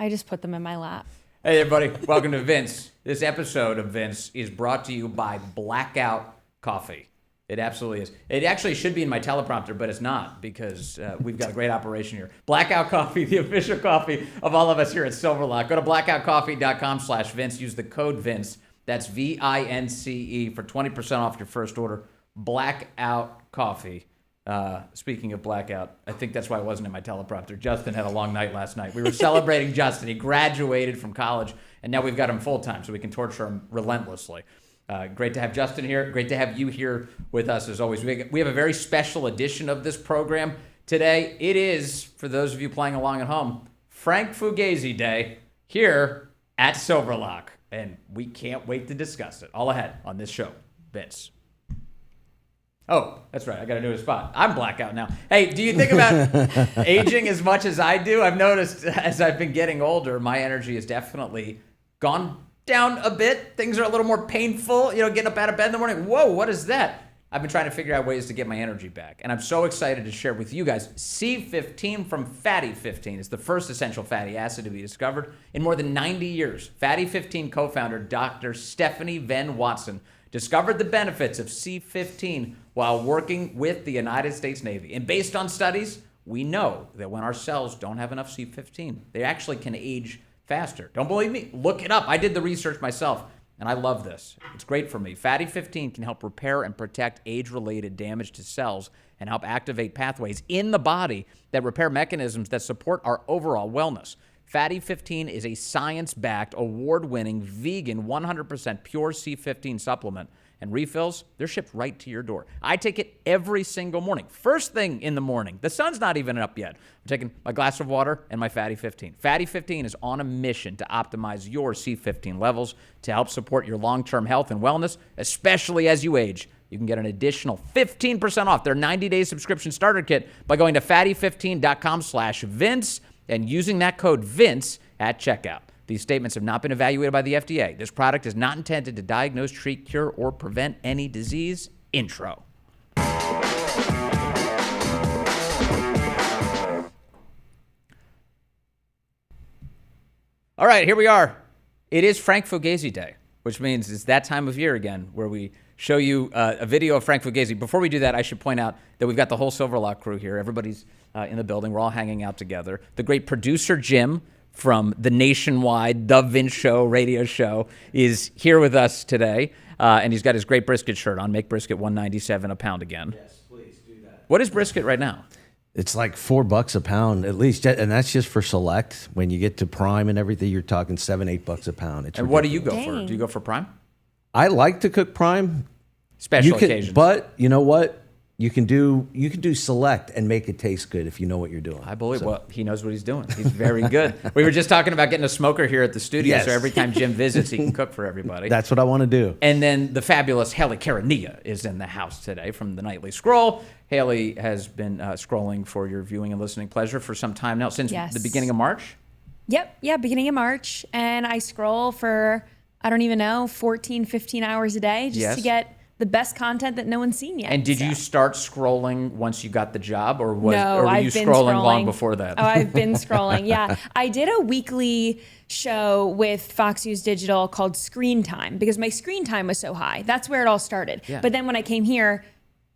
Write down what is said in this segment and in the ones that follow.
I just put them in my lap. Hey, everybody. Welcome to Vince. This episode of Vince is brought to you by Blackout Coffee. It absolutely is. It actually should be in my teleprompter, but it's not because we've got a great operation here. Blackout Coffee, the official coffee of all of us here at Silverloch. Go to blackoutcoffee.com/Vince. Use the code Vince. That's VINCE for 20% off your first order. Blackout Coffee. Speaking of blackout, I think that's why it wasn't in my teleprompter. Justin had a long night last night. We were celebrating Justin. He graduated from college, and now we've got him full-time, so we can torture him relentlessly. Great to have Justin here. Great to have you here with us, as always. We have a very special edition of this program today. It is, for those of you playing along at home, Frank Fugazi Day here at Silverloch, and we can't wait to discuss it. All ahead on this show. Vince. Oh, that's right. I got a new spot. I'm blackout now. Hey, do you think about aging as much as I do? I've noticed as I've been getting older, my energy has definitely gone down a bit. Things are a little more painful. Getting up out of bed in the morning. Whoa, what is that? I've been trying to figure out ways to get my energy back. And I'm so excited to share with you guys C15 from Fatty 15. It's the first essential fatty acid to be discovered in more than 90 years. Fatty 15 co-founder Dr. Stephanie Venn Watson discovered the benefits of C15 while working with the United States Navy. And based on studies, we know that when our cells don't have enough C15, they actually can age faster. Don't believe me? Look it up. I did the research myself, and I love this. It's great for me. Fatty 15 can help repair and protect age-related damage to cells and help activate pathways in the body that repair mechanisms that support our overall wellness. Fatty 15 is a science-backed, award-winning, vegan, 100% pure C15 supplement. And refills, they're shipped right to your door. I take it every single morning. First thing in the morning. The sun's not even up yet. I'm taking my glass of water and my Fatty 15. Fatty 15 is on a mission to optimize your C15 levels to help support your long-term health and wellness, especially as you age. You can get an additional 15% off their 90-day subscription starter kit by going to fatty15.com/Vince and using that code Vince at checkout. These statements have not been evaluated by the FDA. This product is not intended to diagnose, treat, cure, or prevent any disease. Intro. All right, here we are. It is Frank Fugazi Day, which means it's that time of year again where we show you a video of Frank Fugazi. Before we do that, I should point out that we've got the whole Silverloch crew here. Everybody's in the building. We're all hanging out together. The great producer, Jim, from the nationwide The Vince Show radio show, is here with us today, and he's got his great brisket shirt on. Make brisket $197 a pound again. Yes, please do that. What is brisket right now? It's like $4 a pound at least, and that's just for select. When you get to prime and everything, you're talking $7-8 a pound. It's and ridiculous. what do you go for? Dang. Do you go for prime? I like to cook prime. Special occasions. But you know what? You can do select and make it taste good if you know what you're doing. I believe. Well, he knows what he's doing. He's very good. We were just talking about getting a smoker here at the studio, Yes. so every time Jim visits, he can cook for everybody. That's what I want to do. And then the fabulous Hayley Caronia is in the house today from the Nightly Scroll. Hayley has been scrolling for your viewing and listening pleasure for some time now, since Yes. the beginning of March. Yep. Yeah. Beginning of March. And I scroll for, I don't even know, 14, 15 hours a day just Yes. to get the best content that no one's seen yet. And did So. you start scrolling once you got the job, or No, were I've you been scrolling long before that? Oh, I've been scrolling. Yeah. I did a weekly show with Fox News Digital called Screen Time because my screen time was so high. That's where it all started. Yeah. But then when I came here,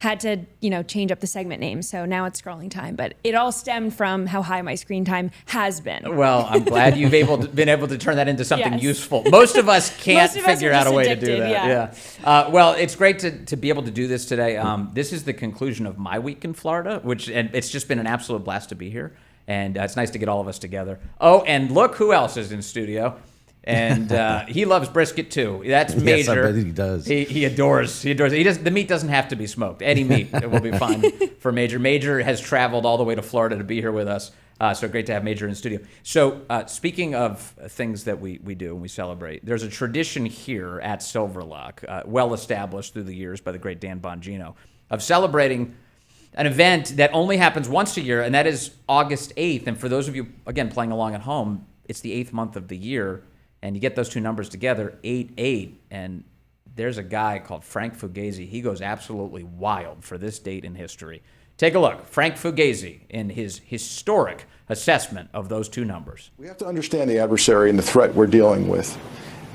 had to, change up the segment name. So now it's scrolling time. But it all stemmed from how high my screen time has been. Well, I'm glad you've been able to turn that into something Yes. useful. Most of us can't Most of us figure are out a just way to addicted, do that. yeah. Well, it's great to be able to do this today. This is the conclusion of my week in Florida, and it's just been an absolute blast to be here. And it's nice to get all of us together. Oh, and look who else is in studio. And he loves brisket too. That's major. Yes, I bet he does. He adores. The meat doesn't have to be smoked. Any meat will be fine for Major. Major has traveled all the way to Florida to be here with us. So great to have Major in studio. So speaking of things that we do and we celebrate, there's a tradition here at Silverloch, well established through the years by the great Dan Bongino, of celebrating an event that only happens once a year, and that is August 8th. And for those of you, again, playing along at home, it's the 8th month of the year. And you get those two numbers together, 8-8, and there's a guy called Frank Fugazi. He goes absolutely wild for this date in history. Take a look. Frank Fugazi in his historic assessment of those two numbers. We have to understand the adversary and the threat we're dealing with.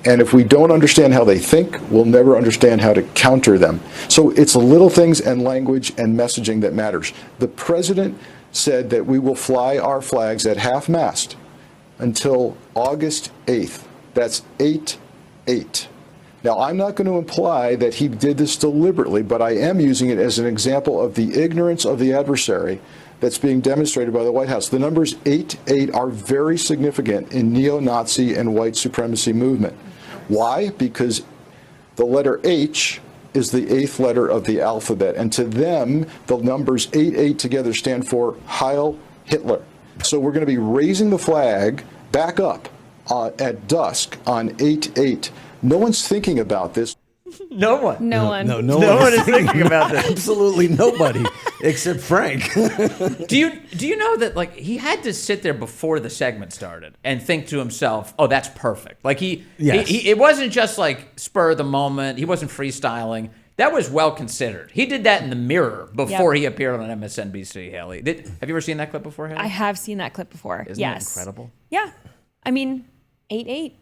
And if we don't understand how they think, we'll never understand how to counter them. So it's little things and language and messaging that matters. The president said that we will fly our flags at half-mast until August 8th. That's 8/8. Now, I'm not going to imply that he did this deliberately, but I am using it as an example of the ignorance of the adversary that's being demonstrated by the White House. The numbers 8/8 are very significant in neo-Nazi and white supremacy movement. Why? Because the letter H is the 8th letter of the alphabet, and to them, the numbers 8/8 together stand for Heil Hitler. So we're going to be raising the flag back up at dusk on 8/8. No one's thinking about this. No one. No one. No one is thinking about this. Absolutely nobody except Frank. Do you know that like he had to sit there before the segment started and think to himself, "Oh, that's perfect." Like Yes. it wasn't just like spur of the moment. He wasn't freestyling. That was well considered. He did that in the mirror before he appeared on MSNBC. Haley, have you ever seen that clip before, Haley? I have seen that clip before. Isn't yes. it incredible? Yeah. I mean, 8/8.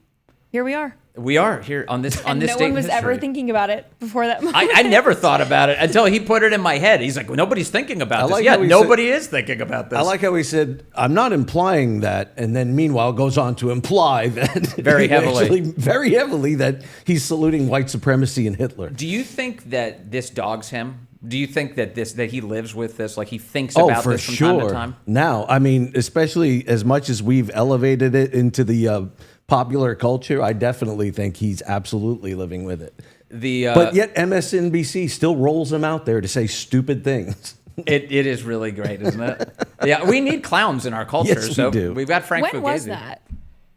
Here we are. We are here on this And this no date one in was ever history. thinking about it before that moment. I never thought about it until he put it in my head. He's like, well, nobody's thinking about this. like Yeah, how he nobody is thinking about this. I like how he said, I'm not implying that, and then meanwhile goes on to imply that Very heavily. very heavily that he's saluting white supremacy and Hitler. Do you think that this dogs him? Do you think that that he lives with this? Like he thinks Oh, about for this from sure. time to time? Now, I mean, especially as much as we've elevated it into the popular culture, I definitely think he's absolutely living with it. But yet MSNBC still rolls him out there to say stupid things. It is really great, isn't it? Yeah, we need clowns in our culture. Yes, we so do. We've got Frank When Fugazi. was that?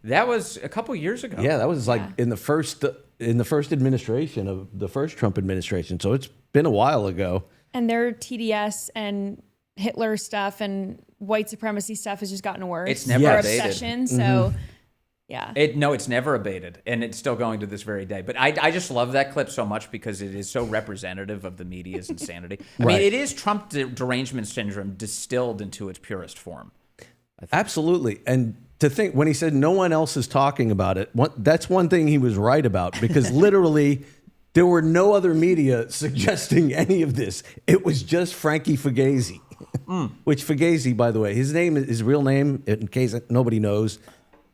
That was a couple years ago. Yeah, that was like in the first administration of the first Trump administration. So it's been a while ago. And their TDS and Hitler stuff and white supremacy stuff has just gotten worse. It's never Their abated. obsession. So, yeah. It's never abated, and it's still going to this very day. But I just love that clip so much because it is so representative of the media's insanity. I mean, Right. it is Trump derangement syndrome distilled into its purest form. Absolutely. And to think when he said no one else is talking about it, that's one thing he was right about, because literally there were no other media suggesting any of this. It was just Frankie Fugazi, which Fugazi, by the way, his real name, in case nobody knows,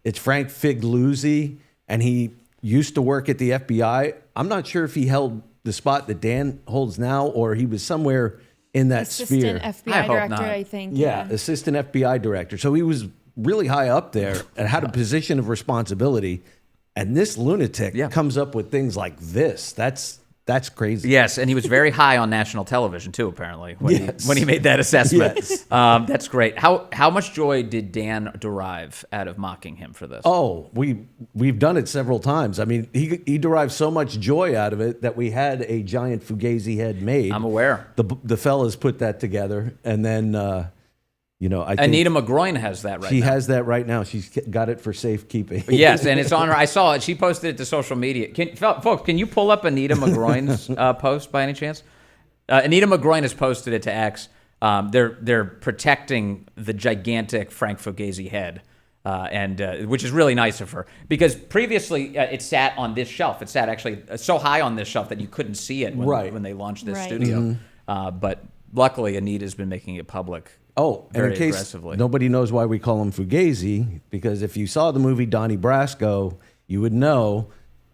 it's Frank Figluzzi, and he used to work at the FBI. I'm not sure if he held the spot that Dan holds now, or he was somewhere in that sphere. Assistant I FBI hope director, not. I think. Yeah, assistant FBI director. So he was really high up there and had a position of responsibility. And this lunatic comes up with things like this. That's crazy. Yes, and he was very high on national television too, apparently, when he made that assessment. Yes. That's great. How much joy did Dan derive out of mocking him for this? Oh, we've done it several times. I mean, he derived so much joy out of it that we had a giant Fugazi head made. I'm aware. The fellas put that together, and then I think Anita McGroin has that right she now. has that right now. She's got it for safekeeping. Yes, and it's on her. I saw it. She posted it to social media. Folks, can you pull up Anita McGroin's post by any chance? Anita McGroin has posted it to X. They're protecting the gigantic Frank Fugazi head, and which is really nice of her, because previously it sat on this shelf. It sat actually so high on this shelf that you couldn't see it when they launched this Right. studio. But luckily, Anita's been making it public. Oh, and very in case aggressively. nobody knows why we call him Fugazi, because if you saw the movie Donnie Brasco, you would know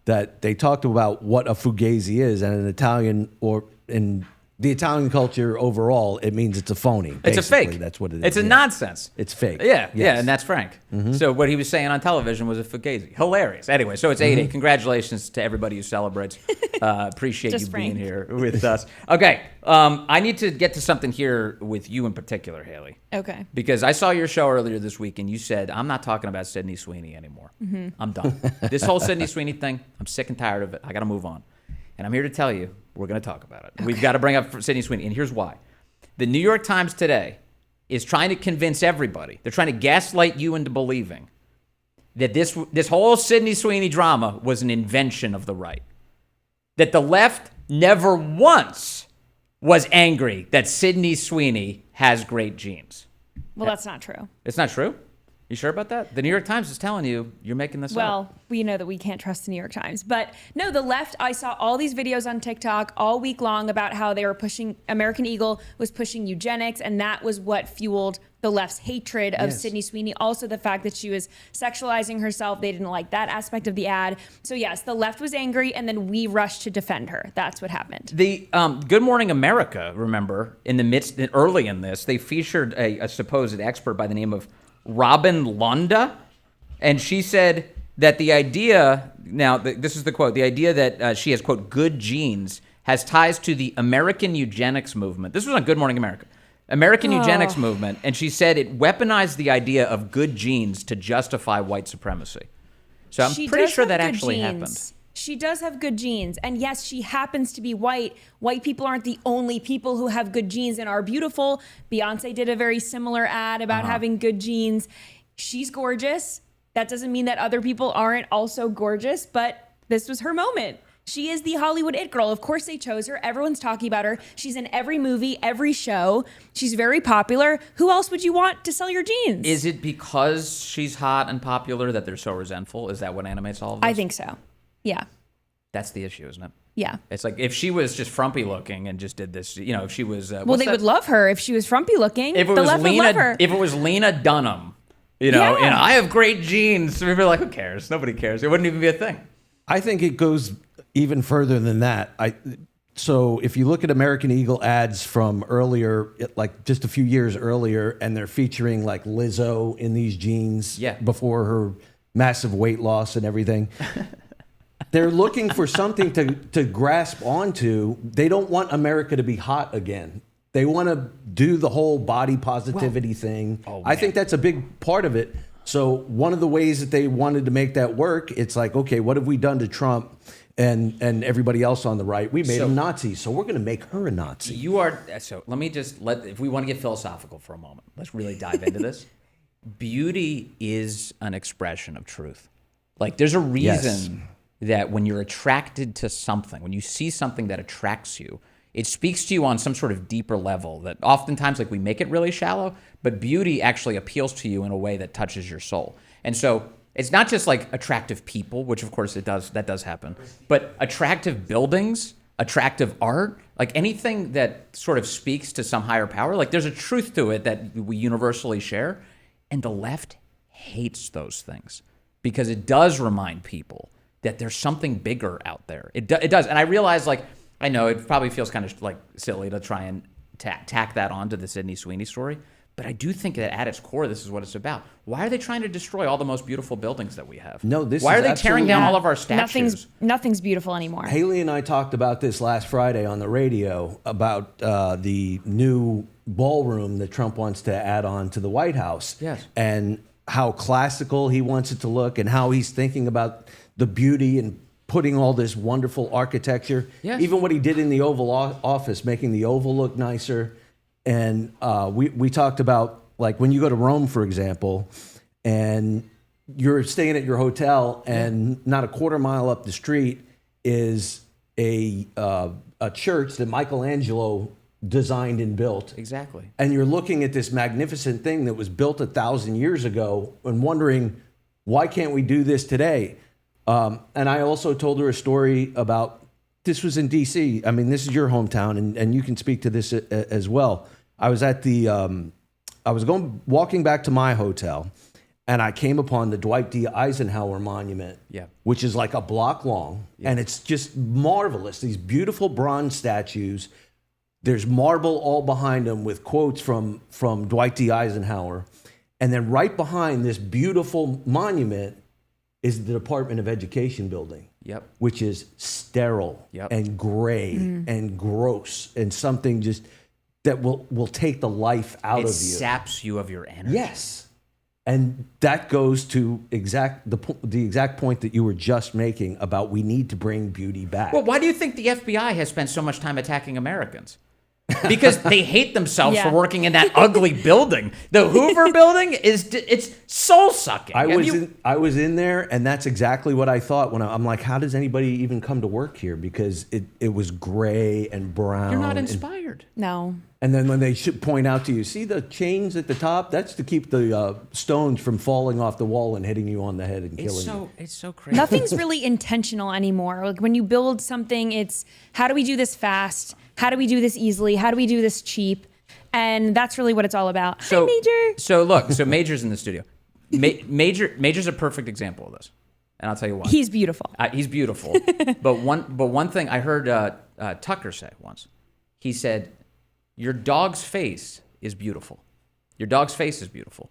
that they talked about what a Fugazi is, and in Italian or in the Italian culture overall, it means it's a phony. It's a basically. fake. That's what it is. It's a yeah. nonsense. It's fake. Yeah, Yes. and that's Frank. So what he was saying on television was a Fugazi. Hilarious. Anyway, so it's 8-8. Congratulations to everybody who celebrates. Appreciate Just you Frank. being here with us. Okay, I need to get to something here with you in particular, Haley. Okay. Because I saw your show earlier this week, and you said, I'm not talking about Sydney Sweeney anymore. I'm done. This whole Sydney Sweeney thing, I'm sick and tired of it. I got to move on. And I'm here to tell you, we're going to talk about it. Okay. We've got to bring up Sydney Sweeney, and here's why. The New York Times today is trying to convince everybody. They're trying to gaslight you into believing that this whole Sydney Sweeney drama was an invention of the right. That the left never once was angry that Sydney Sweeney has great genes. Well, that's not true. It's not true? You sure about that? The New York Times is telling you you're making this up. Well, we know that we can't trust the New York Times. But no, the left, I saw all these videos on TikTok all week long about how they were pushing, American Eagle was pushing eugenics, and that was what fueled the left's hatred of Sydney Sweeney. Also, the fact that she was sexualizing herself, they didn't like that aspect of the ad. So yes, the left was angry, and then we rushed to defend her. That's what happened. The Good Morning America, remember, early in this, they featured a supposed expert by the name of Robin Londa, and she said that the idea, this is the quote, the idea that she has, quote, good genes has ties to the American eugenics movement. This was on Good Morning America. American eugenics movement, and she said it weaponized the idea of good genes to justify white supremacy. So I'm pretty sure that actually happened. She does have good genes. And yes, she happens to be white. White people aren't the only people who have good genes and are beautiful. Beyonce did a very similar ad about having good genes. She's gorgeous. That doesn't mean that other people aren't also gorgeous, but this was her moment. She is the Hollywood it girl. Of course they chose her. Everyone's talking about her. She's in every movie, every show. She's very popular. Who else would you want to sell your jeans? Is it because she's hot and popular that they're so resentful? Is that what animates all of this? I think so. Yeah. That's the issue, isn't it? Yeah. It's like if she was just frumpy looking and just did this, if she was... well, they would love her if she was frumpy looking. If it was Lena, if it was Lena Dunham, and I have great genes, we'd be like, who cares? Nobody cares. It wouldn't even be a thing. I think it goes even further than that. So if you look at American Eagle ads from earlier, like just a few years earlier, and they're featuring like Lizzo in these jeans before her massive weight loss and everything. They're looking for something to grasp onto. They don't want America to be hot again. They want to do the whole body positivity thing. I think that's a big part of it. So one of the ways that they wanted to make that work, it's like, okay, what have we done to Trump and everybody else on the right? We made him Nazi, so we're going to make her a Nazi. So let me just if we want to get philosophical for a moment, let's really dive into this. Beauty is an expression of truth. Like there's a reason that when you're attracted to something, when you see something that attracts you, it speaks to you on some sort of deeper level that oftentimes like we make it really shallow, but beauty actually appeals to you in a way that touches your soul. And so it's not just like attractive people, which of course that does happen, but attractive buildings, attractive art, like anything that sort of speaks to some higher power, like there's a truth to it that we universally share. And the left hates those things because it does remind people that there's something bigger out there. It does. And I realize, like, I know it probably feels kind of like silly to try and tack that onto the Sydney Sweeney story, but I do think that at its core, this is what it's about. Why are they trying to destroy all the most beautiful buildings that we have? Why are they tearing down all of our statues? Nothing's beautiful anymore. Hayley and I talked about this last Friday on the radio about the new ballroom that Trump wants to add on to the White House. Yes. And how classical he wants it to look and how he's thinking about the beauty and putting all this wonderful architecture. Yes. Even what he did in the Oval Office, making the Oval look nicer. And we talked about, like, when you go to Rome, for example, and you're staying at your hotel and not a quarter mile up the street is a church that Michelangelo designed and built. Exactly. And you're looking at this magnificent thing that was built 1,000 years ago and wondering, why can't we do this today? And I also told her a story about, this was in D.C. I mean, this is your hometown, and you can speak to this as well. I was at walking back to my hotel, and I came upon the Dwight D. Eisenhower monument, which is like a block long, and it's just marvelous. These beautiful bronze statues. There's marble all behind them with quotes from Dwight D. Eisenhower. And then right behind this beautiful monument is the Department of Education building, which is sterile and gray and gross and something just that will take the life out of you. It saps you of your energy. Yes. And that goes to the exact point that you were just making about we need to bring beauty back. Well, why do you think the FBI has spent so much time attacking Americans? because they hate themselves Yeah. for working in that ugly building. The Hoover building it's soul sucking. I was in there, and that's exactly what I thought when I'm like, how does anybody even come to work here? Because it was gray and brown. You're not and- inspired. No. And then when they should point out to you, see the chains at the top? That's to keep the stones from falling off the wall and hitting you on the head and killing you. It's so crazy. Nothing's really intentional anymore. Like when you build something, it's how do we do this fast? How do we do this easily? How do we do this cheap? And that's really what it's all about. Hi, Major. So look, Major's in the studio. Major's a perfect example of this, and I'll tell you why. He's beautiful. He's beautiful. but one thing I heard Tucker say once, he said, "Your dog's face is beautiful. Your dog's face is beautiful,"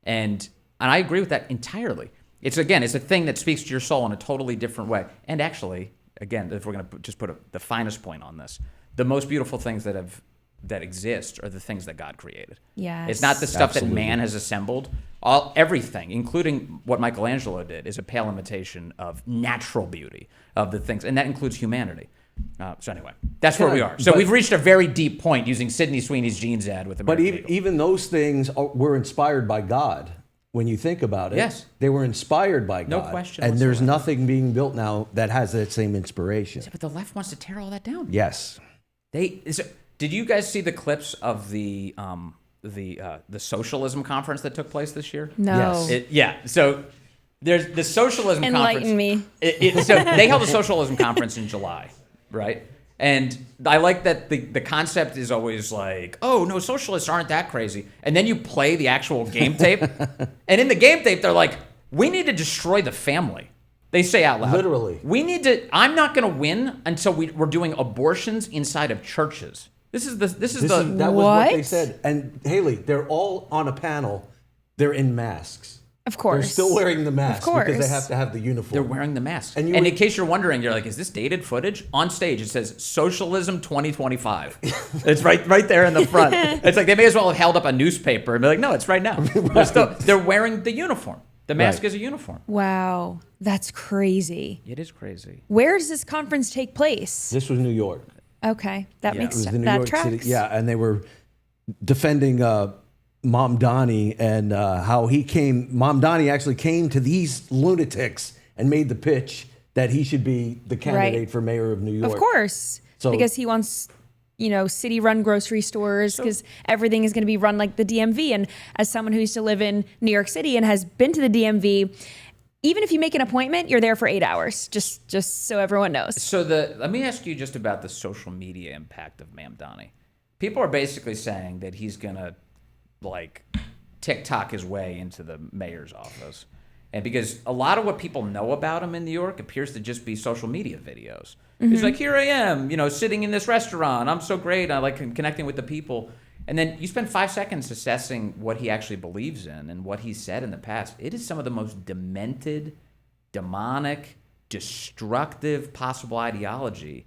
and I agree with that entirely. It's a thing that speaks to your soul in a totally different way. And actually, again, if we're going to just put the finest point on this, the most beautiful things that exist are the things that God created. Yes. It's not the stuff Absolutely. that man has assembled. Everything, including what Michelangelo did, is a pale imitation of natural beauty of the things, and that includes humanity. So anyway, that's where we are. So we've reached a very deep point using Sydney Sweeney's jeans ad with But American Eagle. even those things were inspired by God. When you think about it, Yes. they were inspired by God. No question And there's whatsoever. nothing being built now that has that same inspiration. But the left wants to tear all that down. Yes. Did you guys see the clips of the socialism conference that took place this year? No. Yes. So there's the socialism Enlighten conference. me. So they held a socialism conference in July, right? And I like that the concept is always like, oh, no, socialists aren't that crazy. And then you play the actual game tape. And in the game tape, they're like, we need to destroy the family. They say out loud. Literally. I'm not going to win until we're doing abortions inside of churches. That was what What? they said. And Hayley, they're all on a panel. They're in masks. Of course. They're still wearing the mask Of because they course. have to have the uniform. They're wearing the masks. And And, you in case you're wondering, you're like, is this dated footage? On stage, it says Socialism 2025. It's right there in the front. It's like they may as well have held up a newspaper and be like, no, it's right now. They're wearing the uniform. The mask Right. is a uniform. Wow. That's crazy. It is crazy. Where does this conference take place? This was New York. Okay. That It makes was sense. the New That York tracks. City. Yeah, and they were defending Mom Donnie and how Mom Donnie actually came to these lunatics and made the pitch that he should be the candidate Right. for mayor of New York. Of course. So- because he wants, city-run grocery stores because everything is going to be run like the DMV. And as someone who used to live in New York City and has been to the DMV, even if you make an appointment, you're there for 8 hours, just so everyone knows. So let me ask you just about the social media impact of Ma'am Donnie. People are basically saying that he's gonna TikTok his way into the mayor's office, and because a lot of what people know about him in New York appears to just be social media videos. He's like, here I am, sitting in this restaurant. I'm so great. I like connecting with the people. And then you spend 5 seconds assessing what he actually believes in and what he said in the past. It is some of the most demented, demonic, destructive possible ideology.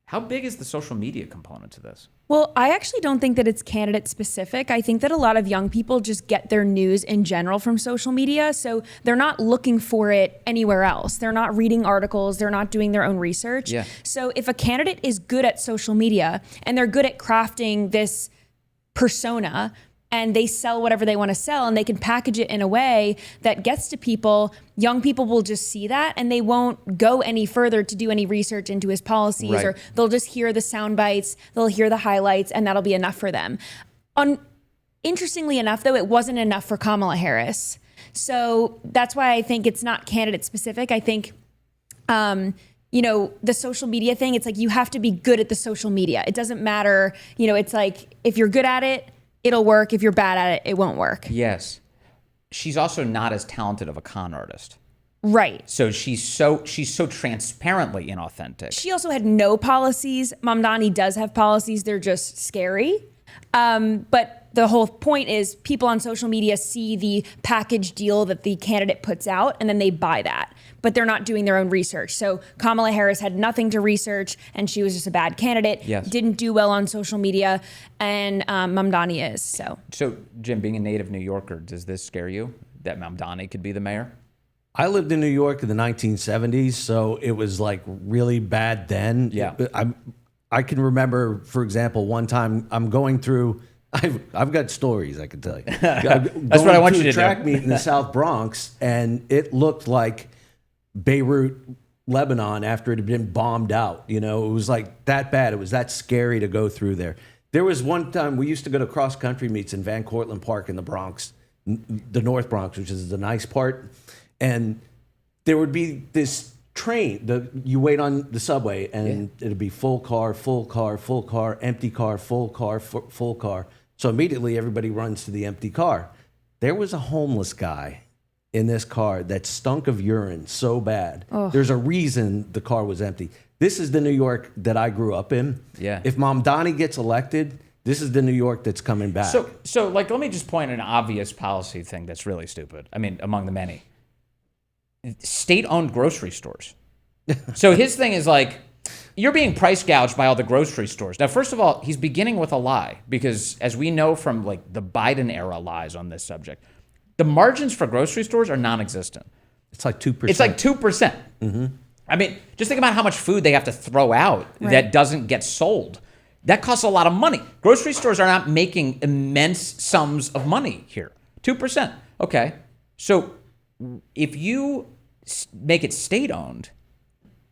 How big is the social media component to this? Well, I actually don't think that it's candidate specific. I think that a lot of young people just get their news in general from social media. So they're not looking for it anywhere else. They're not reading articles. They're not doing their own research. Yeah. So if a candidate is good at social media and they're good at crafting this persona and they sell whatever they want to sell and they can package it in a way that gets to people, young people will just see that and they won't go any further to do any research into his policies, Right. or they'll just hear the sound bites, they'll hear the highlights, and that'll be enough for them. Interestingly enough, though, it wasn't enough for Kamala Harris. So that's why I think it's not candidate specific. I think the social media thing, it's like you have to be good at the social media. It doesn't matter, it's like if you're good at it, it'll work. If you're bad at it, it won't work. Yes. She's also not as talented of a con artist. Right. So she's so transparently inauthentic. She also had no policies. Mamdani does have policies. They're just scary. But the whole point is people on social media see the package deal that the candidate puts out and then they buy that, but they're not doing their own research. So Kamala Harris had nothing to research and she was just a bad candidate. Yes. Didn't do well on social media, and Mamdani is. So Jim, being a native New Yorker, does this scare you that Mamdani could be the mayor? I lived in New York in the 1970s, so it was like really bad then. Yeah. I can remember, for example, one time I'm going through. I've got stories I can tell you. That's what I want you to track do. meet in the South Bronx, and it looked like Beirut, Lebanon, after it had been bombed out. You know, it was like that bad. It was that scary to go through there. There was one time we used to go to cross country meets in Van Cortlandt Park in the Bronx, the North Bronx, which is the nice part, and there would be this train. You wait on the subway, and it'd be full car, full car, full car, empty car, full car, full car. So immediately everybody runs to the empty car. There was a homeless guy in this car that stunk of urine so bad. Oh. There's a reason the car was empty. This is the New York that I grew up in. Yeah. If Mamdani gets elected, this is the New York that's coming back. So like, let me just point an obvious policy thing that's really stupid. I mean, among the many. State-owned grocery stores. So his thing is like, you're being price gouged by all the grocery stores. Now, first of all, he's beginning with a lie because, as we know from like the Biden era lies on this subject, the margins for grocery stores are non-existent. It's like 2%. It's like 2%. Mm-hmm. I mean, just think about how much food they have to throw out that doesn't get sold. That costs a lot of money. Grocery stores are not making immense sums of money here. 2%. Okay. So if you make it state-owned,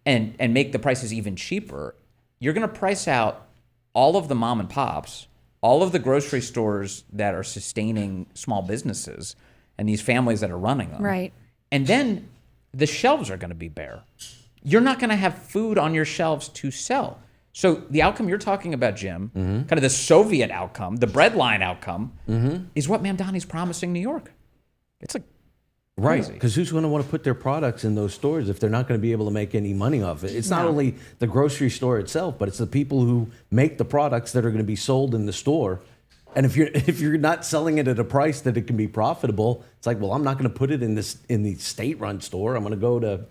and make the prices even cheaper, you're going to price out all of the mom and pops, all of the grocery stores that are sustaining small businesses and these families that are running them. Right. And then the shelves are going to be bare. You're not going to have food on your shelves to sell. So the outcome you're talking about, Jim, kind of the Soviet outcome, the breadline outcome, is what Mamdani's promising New York. It's like, right, because who's going to want to put their products in those stores if they're not going to be able to make any money off it? It's not only the grocery store itself, but it's the people who make the products that are going to be sold in the store. And if you're not selling it at a price that it can be profitable, it's like, well, I'm not going to put it in the state-run store. I'm going to go to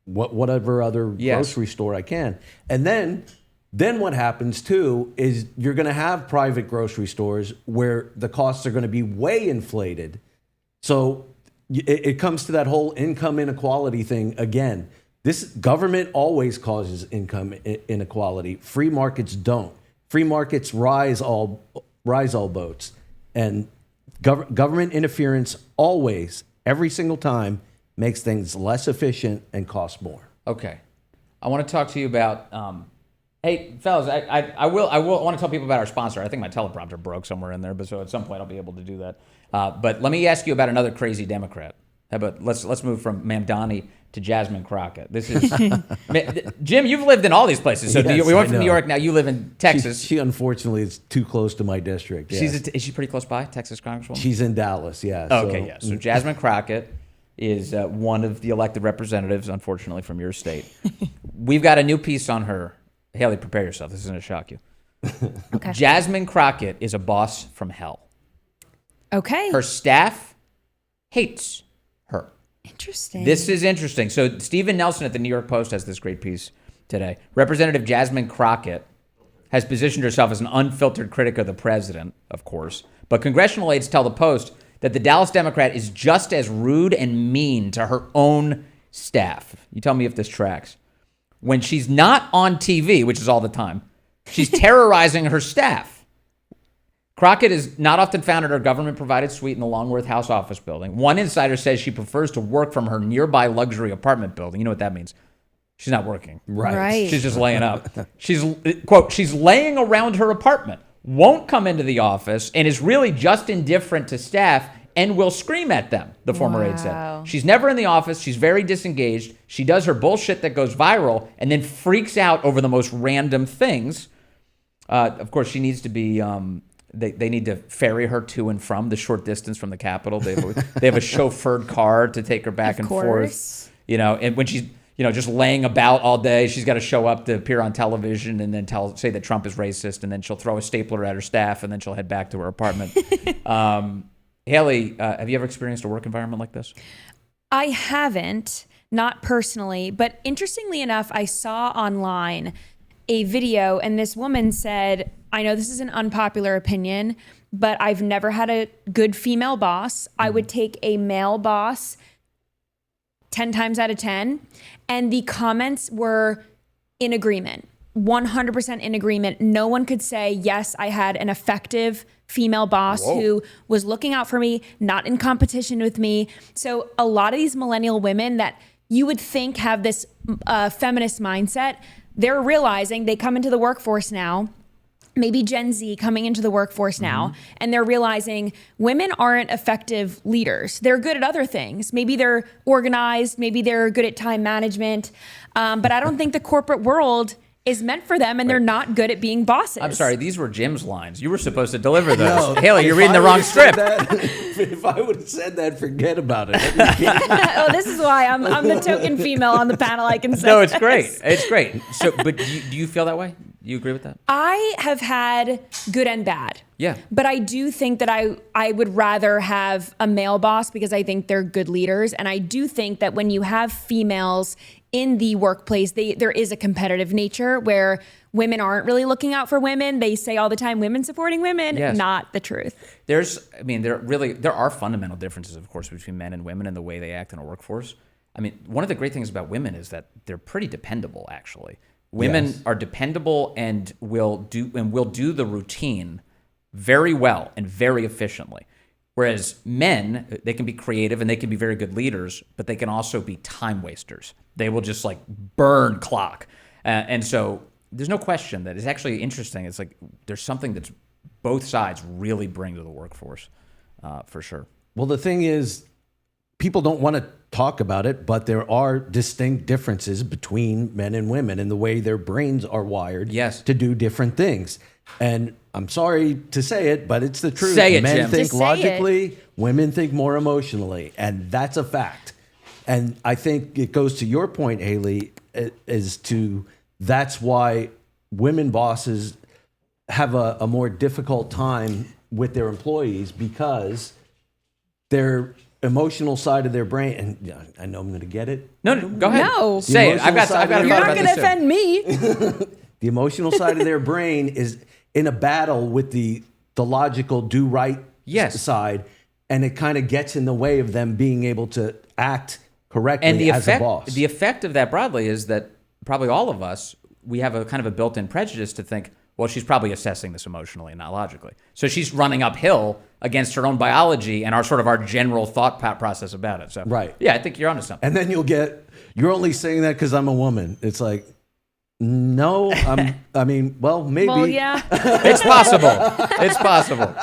whatever other grocery store I can. And then what happens too is you're going to have private grocery stores where the costs are going to be way inflated. So it comes to that whole income inequality thing again. This government always causes income inequality. Free markets don't. Free markets rise all boats, and government interference always, every single time, makes things less efficient and cost more. Okay, I want to talk to you about. Hey, fellas, I want to tell people about our sponsor. I think my teleprompter broke somewhere in there, but so at some point I'll be able to do that. But let me ask you about another crazy Democrat. How about let's move from Mamdani to Jasmine Crockett. This is Jim. You've lived in all these places. So Yes, we went I from New know. York. Now you live in Texas. She unfortunately is too close to my district. Yes. Is she pretty close by, Texas Congresswoman? She's in Dallas. Yeah. Okay, yeah. So Jasmine Crockett is one of the elected representatives, unfortunately, from your state. We've got a new piece on her. Hayley, prepare yourself. This is going to shock you. Okay. Jasmine Crockett is a boss from hell. Okay. Her staff hates her. Interesting. This is interesting. So Stephen Nelson at the New York Post has this great piece today. Representative Jasmine Crockett has positioned herself as an unfiltered critic of the president, of course. But congressional aides tell the Post that the Dallas Democrat is just as rude and mean to her own staff. You tell me if this tracks. When she's not on TV, which is all the time, she's terrorizing her staff. Crockett is not often found at her government-provided suite in the Longworth House office building. One insider says she prefers to work from her nearby luxury apartment building. You know what that means? She's not working. Right. She's just laying up. She's, quote, she's laying around her apartment, won't come into the office, and is really just indifferent to staff and will scream at them, the former aide said. She's never in the office. She's very disengaged. She does her bullshit that goes viral and then freaks out over the most random things. Of course, she needs to be... They need to ferry her to and from the short distance from the Capitol. They have a chauffeured car to take her back and forth. You know, and when she's just laying about all day, she's got to show up to appear on television and then say that Trump is racist, and then she'll throw a stapler at her staff, and then she'll head back to her apartment. Hayley, have you ever experienced a work environment like this? I haven't, not personally, but interestingly enough, I saw online a video, and this woman said, I know this is an unpopular opinion, but I've never had a good female boss. I would take a male boss 10 times out of 10. And the comments were in agreement. 100% in agreement. No one could say, yes, I had an effective female boss who was looking out for me, not in competition with me. So a lot of these millennial women that you would think have this feminist mindset, they're realizing they come into the workforce now, maybe Gen Z coming into the workforce now, and they're realizing women aren't effective leaders. They're good at other things. Maybe they're organized, maybe they're good at time management, but I don't think the corporate world is meant for them, and they're not good at being bosses. I'm sorry, these were Jim's lines. You were supposed to deliver those. No, Hayley, you're reading the wrong script. If I would have said that, forget about it. Oh, this is why I'm the token female on the panel. I can say no, it's great. It's great. So, but do you feel that way? You agree with that? I have had good and bad. Yeah. But I do think that I would rather have a male boss because I think they're good leaders. And I do think that when you have females in the workplace, there is a competitive nature where women aren't really looking out for women. They say all the time, women supporting women, not the truth. There are fundamental differences, of course, between men and women and the way they act in a workforce. I mean, one of the great things about women is that they're pretty dependable, actually. Women are dependable and will do the routine very well and very efficiently. Whereas men, they can be creative and they can be very good leaders, but they can also be time wasters. They will just like burn clock. And so there's no question that it's actually interesting. It's like there's something that's both sides really bring to the workforce, for sure. Well, the thing is, people don't want to talk about it, but there are distinct differences between men and women in the way their brains are wired to do different things. And I'm sorry to say it, but it's the truth. Say it, Men Jim. think Just say logically, women think more emotionally, and that's a fact. And I think it goes to your point, Hayley, that's why women bosses have a more difficult time with their employees because their emotional side of their brain, and I know I'm going to get it. No, go ahead. No. Say it. I've got a You're not going to offend me. The emotional side of their brain is in a battle with the logical do right side, and it kind of gets in the way of them being able to act correctly as a boss. The effect of that broadly is that probably all of us, we have a kind of a built-in prejudice to think, well, she's probably assessing this emotionally and not logically. So she's running uphill against her own biology and our general thought process about it. So yeah, I think you're onto something. And then you're only saying that because I'm a woman. It's like, no, maybe. Well, yeah. It's possible. It's possible.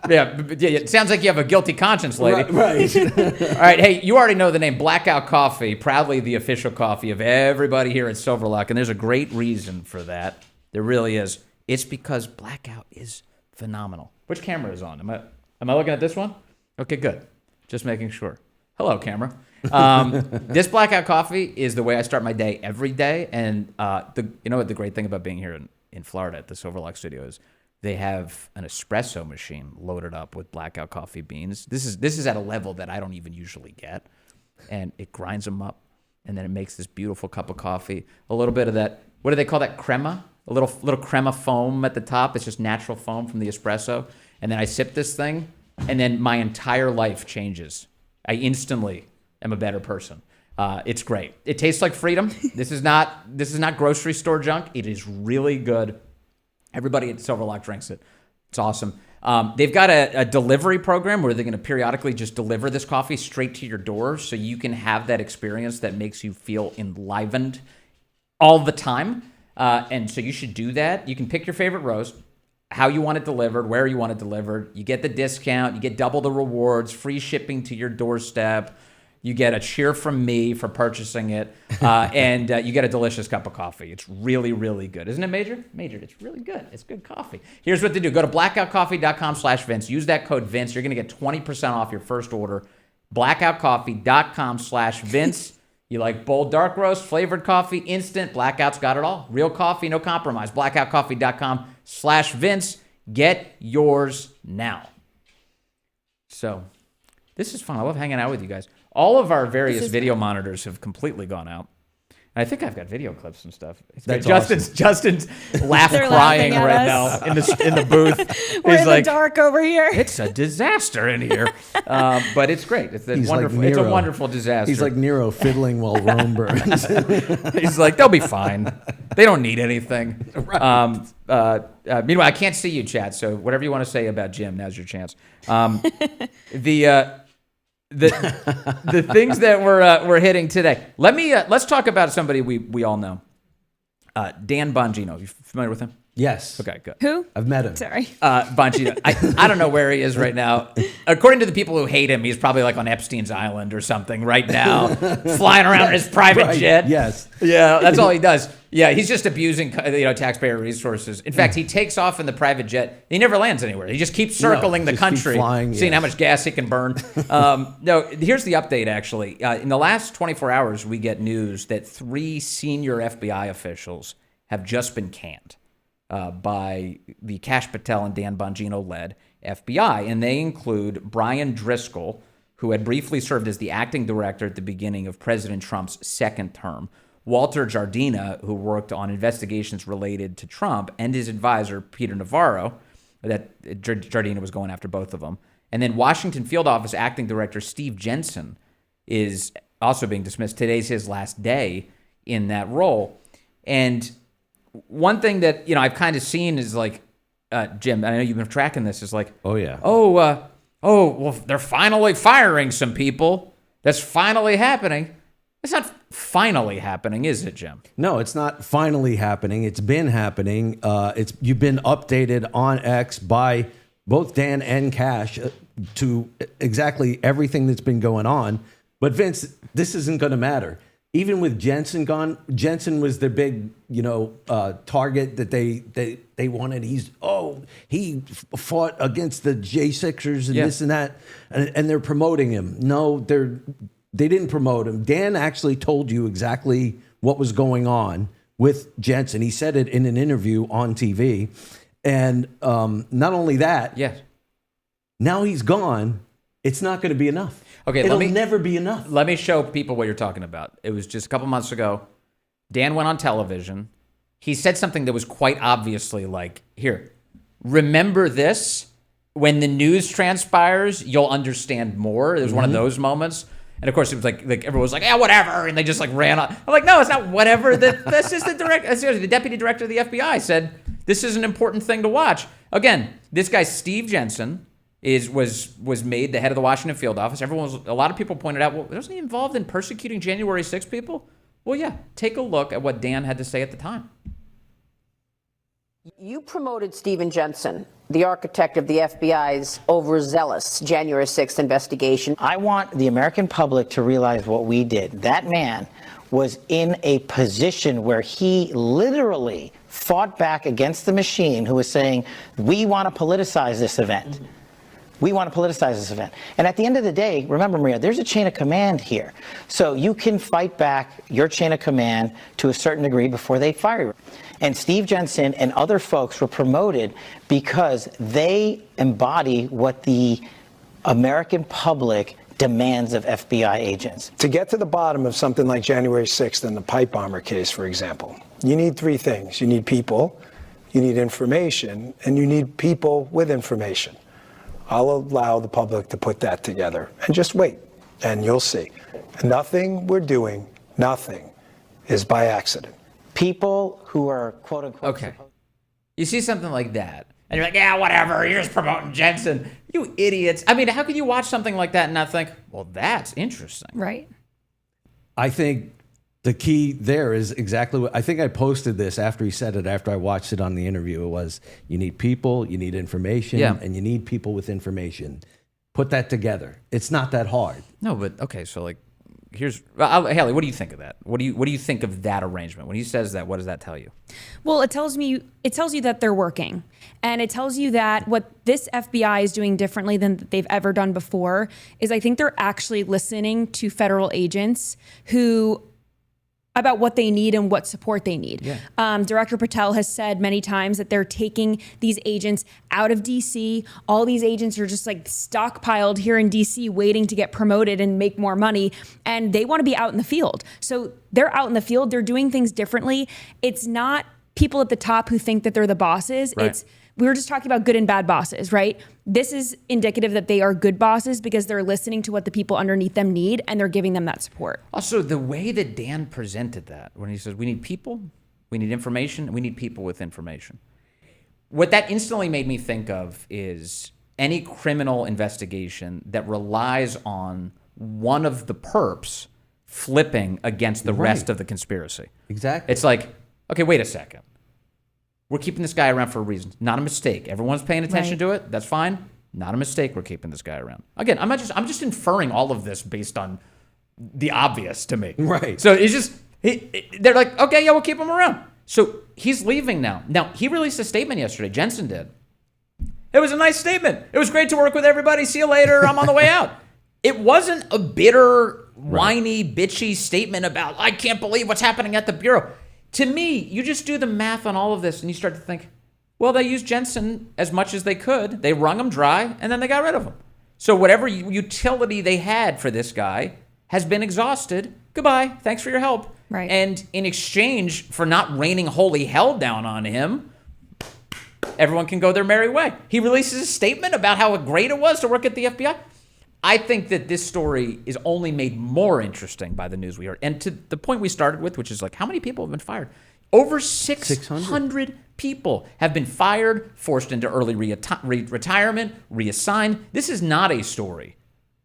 Yeah, it sounds like you have a guilty conscience, lady. Right. All right, hey, you already know the name Blackout Coffee, proudly the official coffee of everybody here at Silverloch, and there's a great reason for that. There really is. It's because Blackout is phenomenal. Which camera is on? Am I looking at this one? Okay, good. Just making sure. Hello, camera. This Blackout Coffee is the way I start my day every day. And you know what the great thing about being here in Florida at the Silverloch studio is? They have an espresso machine loaded up with Blackout Coffee beans. This is at a level that I don't even usually get. And it grinds them up, and then it makes this beautiful cup of coffee. A little bit of that, what do they call that, crema? A little crema foam at the top. It's just natural foam from the espresso. And then I sip this thing, and then my entire life changes. I instantly am a better person. It's great. It tastes like freedom. This is not grocery store junk. It is really good. Everybody at Silverloch drinks it. It's awesome. They've got a delivery program where they're going to periodically just deliver this coffee straight to your door so you can have that experience that makes you feel enlivened all the time. And so you should do that. You can pick your favorite roast, how you want it delivered, where you want it delivered. You get the discount. You get double the rewards, free shipping to your doorstep. You get a cheer from me for purchasing it, and you get a delicious cup of coffee. It's really, really good. Isn't it, Major? Major, it's really good. It's good coffee. Here's what to do. Go to blackoutcoffee.com/Vince. Use that code Vince. You're going to get 20% off your first order. Blackoutcoffee.com/Vince. You like bold dark roast, flavored coffee, instant. Blackout's got it all. Real coffee, no compromise. Blackoutcoffee.com/Vince. Get yours now. So this is fun. I love hanging out with you guys. All of our various video monitors have completely gone out. And I think I've got video clips and stuff. That's Justin's They're crying laughing right at now us. in the booth. We're He's in like, the dark over here. it's a disaster in here. But it's great. It's He's wonderful. like It's a Nero. wonderful disaster. He's like Nero fiddling while Rome burns. He's like, they'll be fine. They don't need anything. Right. Meanwhile, I can't see you, chat. So whatever you want to say about Jim, now's your chance. The things that we're hitting today. Let's talk about somebody we all know. Dan Bongino. You familiar with him? Yes. Okay, good. Who? I've met him. Sorry. Bongino. I don't know where he is right now. According to the people who hate him, he's probably like on Epstein's Island or something right now, flying around in his private jet. Yes. Yeah, that's all he does. Yeah, he's just abusing taxpayer resources. In fact, he takes off in the private jet. He never lands anywhere. He just keeps circling the country, flying, seeing how much gas he can burn. No, here's the update, actually. In the last 24 hours, we get news that 3 senior FBI officials have just been canned by the Cash, Patel, and Dan Bongino-led FBI. And they include Brian Driscoll, who had briefly served as the acting director at the beginning of President Trump's second term, Walter Jardina, who worked on investigations related to Trump, and his advisor, Peter Navarro, that Jardina was going after both of them. And then Washington Field Office acting director Steve Jensen is also being dismissed. Today's his last day in that role. And one thing that, I've kind of seen is like, Jim, I know you've been tracking this, is like, oh, yeah. Well, they're finally firing some people. That's finally happening. It's not finally happening, is it, Jim? No, it's not finally happening. It's been happening. You've been updated on X by both Dan and Cash to exactly everything that's been going on. But Vince, this isn't going to matter. Even with Jensen gone, Jensen was the big, target that they wanted. He fought against the J6ers and this and that, and they're promoting him. No, they didn't promote him. Dan actually told you exactly what was going on with Jensen. He said it in an interview on TV, and not only that, now he's gone. It's not going to be enough. Okay, it'll never be enough. Let me show people what you're talking about. It was just a couple months ago. Dan went on television. He said something that was quite obviously like, here, remember this? When the news transpires, you'll understand more. It was one of those moments. And of course, it was like everyone was like, yeah, whatever. And they just like ran on. I'm like, no, it's not whatever. The assistant director, seriously, the deputy director of the FBI said, this is an important thing to watch. Again, this guy, Steve Jensen, was made the head of the Washington Field Office. A lot of people pointed out, well, wasn't he involved in persecuting January 6 people? Well, yeah. Take a look at what Dan had to say at the time. You promoted Stephen Jensen, the architect of the FBI's overzealous January 6th investigation. I want the American public to realize what we did. That man was in a position where he literally fought back against the machine who was saying, we want to politicize this event. We want to politicize this event. And at the end of the day, remember, Maria, there's a chain of command here. So you can fight back your chain of command to a certain degree before they fire you. And Steve Jensen and other folks were promoted because they embody what the American public demands of FBI agents. To get to the bottom of something like January 6th and the pipe bomber case, for example, you need 3 things. You need people, you need information, and you need people with information. I'll allow the public to put that together and just wait, and you'll see. Nothing we're doing, nothing is by accident. People who are quote unquote. Okay. You see something like that, and you're like, yeah, whatever, you're just promoting Jensen. You idiots. I mean, how can you watch something like that and not think, well, that's interesting? Right. I think the key there is exactly what I think. I posted this after he said it, after I watched it on the interview. It was, you need people, you need information, and you need people with information. Put that together. It's not that hard. No, but okay, so like, Hayley, what do you think of that? What do you think of that arrangement? When he says that, what does that tell you? Well, it tells you that they're working. And it tells you that what this FBI is doing differently than they've ever done before is I think they're actually listening to federal agents about what they need and what support they need. Yeah. Director Patel has said many times that they're taking these agents out of DC. All these agents are just like stockpiled here in DC waiting to get promoted and make more money. And they want to be out in the field. So they're out in the field. They're doing things differently. It's not people at the top who think that they're the bosses. Right. We were just talking about good and bad bosses, right? This is indicative that they are good bosses because they're listening to what the people underneath them need and they're giving them that support. Also, the way that Dan presented that, when he says we need people, We need information. We need people with information. What that instantly made me think of is any criminal investigation that relies on one of the perps flipping against the rest of the conspiracy. Exactly. It's like, okay, wait a second. We're keeping this guy around for a reason. Not a mistake. Everyone's paying attention to it. That's fine. Not a mistake. We're keeping this guy around. Again, I'm just inferring all of this based on the obvious to me. Right. So it's just, they're like, okay, yeah, we'll keep him around. So he's leaving now. Now, he released a statement yesterday. Jensen did. It was a nice statement. It was great to work with everybody. See you later. I'm on the way out. It wasn't a bitter, whiny, bitchy statement about, I can't believe what's happening at the Bureau. To me, you just do the math on all of this and you start to think, well, they used Jensen as much as they could. They wrung him dry and then they got rid of him. So whatever utility they had for this guy has been exhausted. Goodbye. Thanks for your help. Right. And in exchange for not raining holy hell down on him, everyone can go their merry way. He releases a statement about how great it was to work at the FBI. I think that this story is only made more interesting by the news we heard. And to the point we started with, which is like, how many people have been fired? Over 600 people have been fired, forced into early retirement, reassigned. This is not a story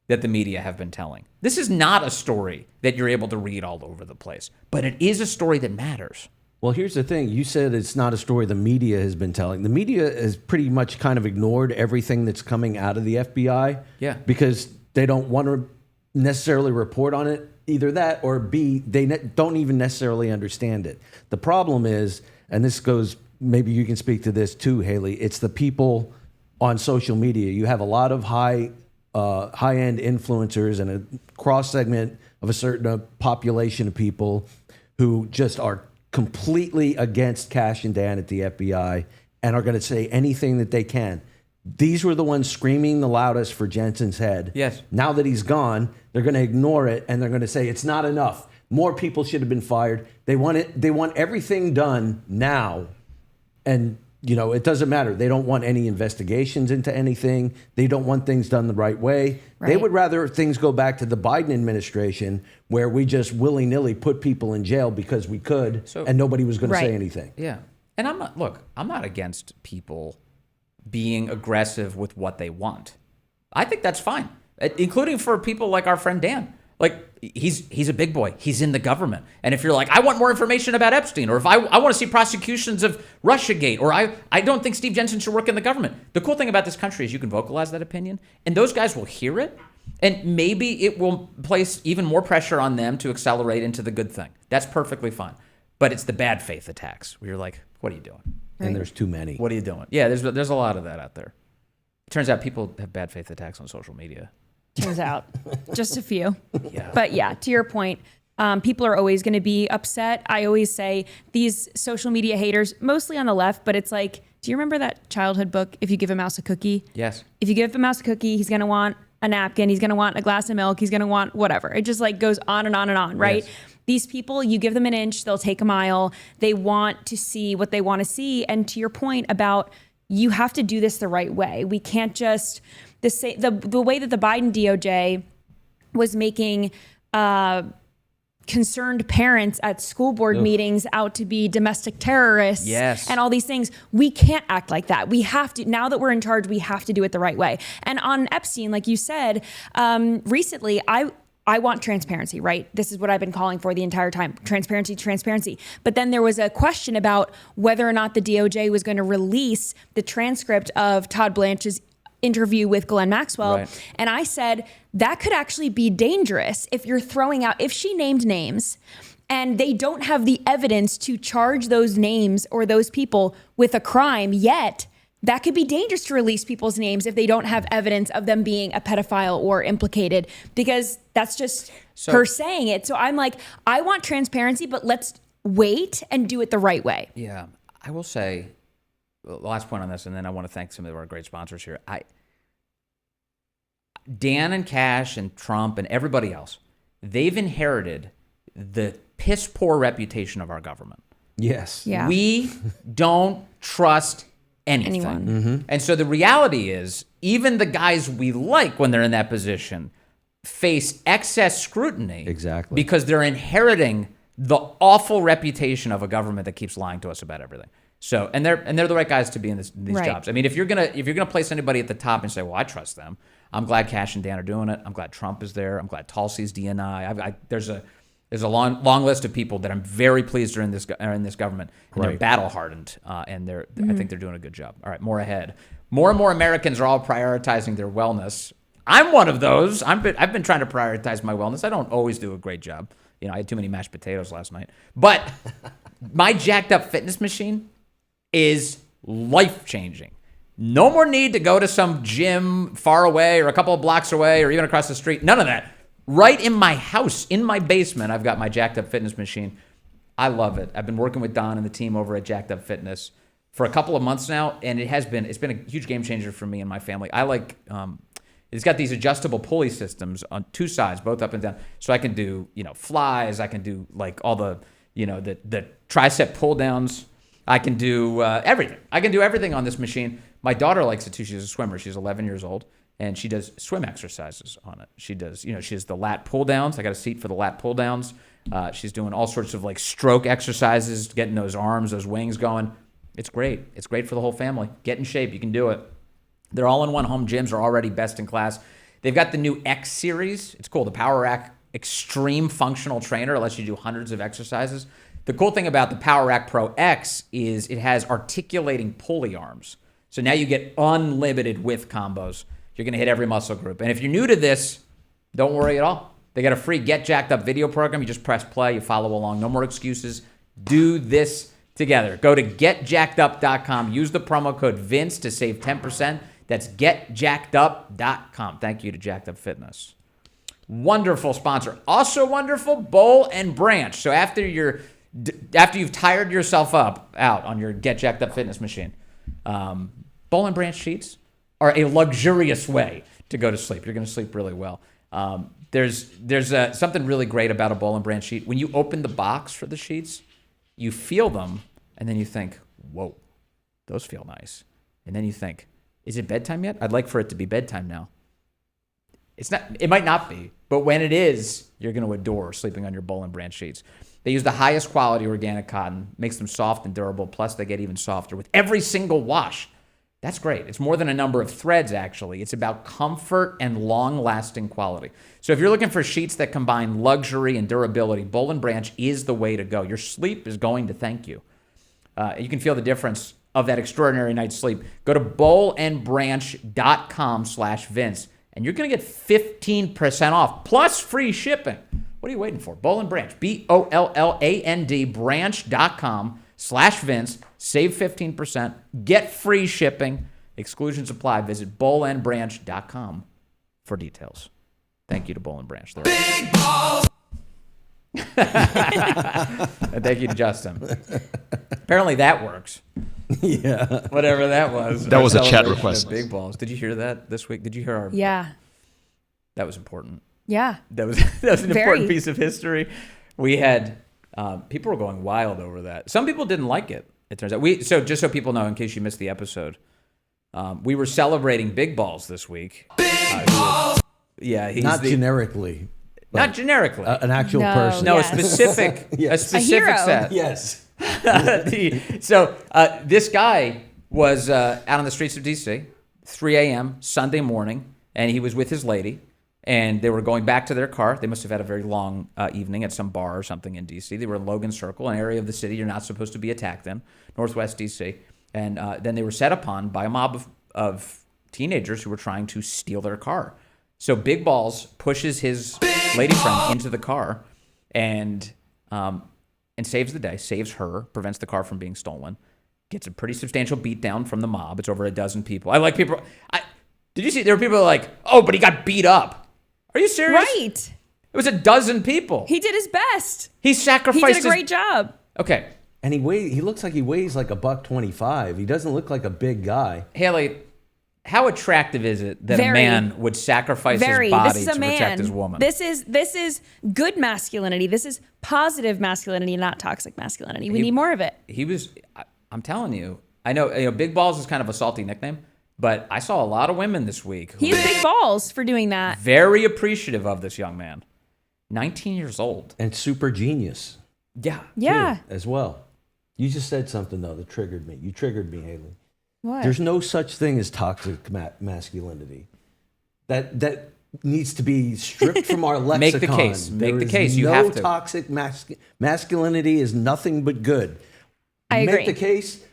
that the media have been telling. This is not a story that you're able to read all over the place. But it is a story that matters. Well, here's the thing. You said it's not a story the media has been telling. The media has pretty much kind of ignored everything that's coming out of the FBI. Yeah. Because they don't want to necessarily report on it. Either that or B, they don't even necessarily understand it. The problem is, and this goes, maybe you can speak to this too, Hayley, it's the people on social media. You have a lot of high-end influencers and a cross-segment of a certain population of people who just are completely against Kash and Dan at the FBI and are going to say anything that they can. These were the ones screaming the loudest for Jensen's head. Yes. Now that he's gone, they're going to ignore it and they're going to say it's not enough. More people should have been fired. They want it. They want everything done now. And, you know, it doesn't matter. They don't want any investigations into anything. They don't want things done the right way. Right. They would rather things go back to the Biden administration where we just willy-nilly put people in jail because we could and nobody was going to say anything. Yeah. And I'm not against people being aggressive with what they want. I think that's fine, including for people like our friend Dan. Like, he's a big boy. He's in the government. And if you're like, I want more information about Epstein, or if I want to see prosecutions of Russiagate, or I don't think Steve Jensen should work in the government. The cool thing about this country is you can vocalize that opinion, and those guys will hear it, and maybe it will place even more pressure on them to accelerate into the good thing. That's perfectly fine. But it's the bad faith attacks where you're like, what are you doing? And there's too many. What are you doing? Yeah, there's a lot of that out there. It turns out people have bad faith attacks on social media. Turns out, just a few. Yeah. But yeah, to your point, people are always going to be upset. I always say these social media haters, mostly on the left, but it's like, do you remember that childhood book, If You Give a Mouse a Cookie? Yes. If you give a mouse a cookie, he's going to want a napkin. He's going to want a glass of milk. He's going to want whatever. It just like goes on and on and on, right? Yes. These people, you give them an inch, they'll take a mile. They want to see what they want to see. And to your point about you have to do this the right way. We can't just the way that the Biden DOJ was making concerned parents at school board meetings out to be domestic terrorists and all these things. We can't act like that. We have to, now that we're in charge, we have to do it the right way. And on Epstein, like you said, recently, I want transparency, right? This is what I've been calling for the entire time. Transparency. But then there was a question about whether or not the DOJ was going to release the transcript of Todd Blanche's interview with Ghislaine Maxwell. Right. And I said, that could actually be dangerous if you're throwing out, if she named names and they don't have the evidence to charge those names or those people with a crime yet, that could be dangerous to release people's names if they don't have evidence of them being a pedophile or implicated, because that's just her saying it. So I'm like, I want transparency, but let's wait and do it the right way. Yeah. I will say, the last point on this, and then I want to thank some of our great sponsors here. Dan and Kash and Trump and everybody else, they've inherited the piss poor reputation of our government. Yes. Yeah. We don't trust anything. Mm-hmm. And so the reality is, even the guys we like when they're in that position face excess scrutiny. Exactly. Because they're inheriting the awful reputation of a government that keeps lying to us about everything. So, and they're the right guys to be in these Right. jobs. I mean, if you're gonna place anybody at the top and say, well, I trust them, I'm glad Cash and Dan are doing it. I'm glad Trump is there. I'm glad Tulsi's DNI. There's a long list of people that I'm very pleased are in this government. And they're battle hardened, and I think they're doing a good job. All right, more ahead. More and more Americans are all prioritizing their wellness. I'm one of those. I've been trying to prioritize my wellness. I don't always do a great job. You know, I had too many mashed potatoes last night. But my jacked up fitness machine is life changing. No more need to go to some gym far away or a couple of blocks away or even across the street. None of that. Right in my house, in my basement, I've got my jacked up fitness machine. I love it. I've been working with Don and the team over at Jacked Up Fitness for a couple of months now, and it's been a huge game changer for me and my family. I like it's got these adjustable pulley systems on two sides, both up and down, so I can do flies. I can do like all the the tricep pull downs. I can do everything. I can do everything on this machine. My daughter likes it too. She's a swimmer. She's 11 years old, and she does swim exercises on it. She does, she has the lat pull downs. I got a seat for the lat pull downs. She's doing all sorts of like stroke exercises, getting those arms, those wings going. It's great. It's great for the whole family. Get in shape. You can do it. Their all-in-one home gyms are already best in class. They've got the new X series. It's cool. The Power Rack Extreme Functional Trainer. It lets you do hundreds of exercises. The cool thing about the Power Rack Pro X is it has articulating pulley arms. So now you get unlimited width combos. You're going to hit every muscle group. And if you're new to this, don't worry at all. They got a free Get Jacked Up video program. You just press play. You follow along. No more excuses. Do this together. Go to getjackedup.com. Use the promo code Vince to save 10%. That's getjackedup.com. Thank you to Jacked Up Fitness. Wonderful sponsor. Also wonderful, Boll Branch. So after you've tired yourself out on your Get Jacked Up fitness machine, Boll Branch sheets are a luxurious way to go to sleep. You're going to sleep really well. There's something really great about a Boll Branch sheet. When you open the box for the sheets, you feel them, and then you think, whoa, those feel nice. And then you think, is it bedtime yet? I'd like for it to be bedtime now. It's not. It might not be, but when it is, you're going to adore sleeping on your Boll Branch sheets. They use the highest quality organic cotton, makes them soft and durable, plus they get even softer with every single wash. That's great. It's more than a number of threads, actually. It's about comfort and long-lasting quality. So if you're looking for sheets that combine luxury and durability, Boll Branch is the way to go. Your sleep is going to thank you. You can feel the difference of that extraordinary night's sleep. Go to bollandbranch.com/Vince, and you're going to get 15% off, plus free shipping. What are you waiting for? Boll Branch, BOLLAND, branch.com/Vince. Save 15%. Get free shipping. Exclusions apply. Visit bollandbranch.com for details. Thank you to Boll Branch. Big balls! And thank you to Justin. Apparently that works. Yeah. Whatever that was. That was a chat request. Big balls. Did you hear that this week? Did you hear our... Yeah. That was important. Yeah. That was an important piece of history. We had... people were going wild over that. Some people didn't like it, it turns out. So just so people know, in case you missed the episode, we were celebrating Big Balls this week. Big Balls! Yeah, he's not generically. Not generically. An actual person. No, Yes. a specific Yes. a specific set. Yes. This guy was out on the streets of D.C., 3 a.m., Sunday morning, and he was with his lady, and they were going back to their car. They must have had a very long evening at some bar or something in D.C. They were in Logan Circle, an area of the city you're not supposed to be attacked in, northwest D.C., and then they were set upon by a mob of teenagers who were trying to steal their car. So Big Balls pushes his lady friend into the car and saves the day, saves her, prevents the car from being stolen, gets a pretty substantial beatdown from the mob. It's over a dozen people. Did you see, there were people like, oh, but he got beat up. Are you serious? Right. It was a dozen people. He did his best. He sacrificed He did a great job. Okay. And he looks like he weighs like $125. He doesn't look like a big guy. Haley, how attractive is it that a man would sacrifice his body to protect his woman? This is good masculinity. This is positive masculinity, not toxic masculinity. We need more of it. I'm telling you, I know, Big Balls is kind of a salty nickname, but I saw a lot of women this week who He has big balls for doing that. very appreciative of this young man. 19 years old. And super genius. Yeah. Yeah. As well. You just said something though that triggered me. You triggered me, Hayley. What? There's no such thing as toxic masculinity. That needs to be stripped from our lexicon. Make the case. Make the case. You have to. Toxic masculinity is nothing but good. I agree. Make the case.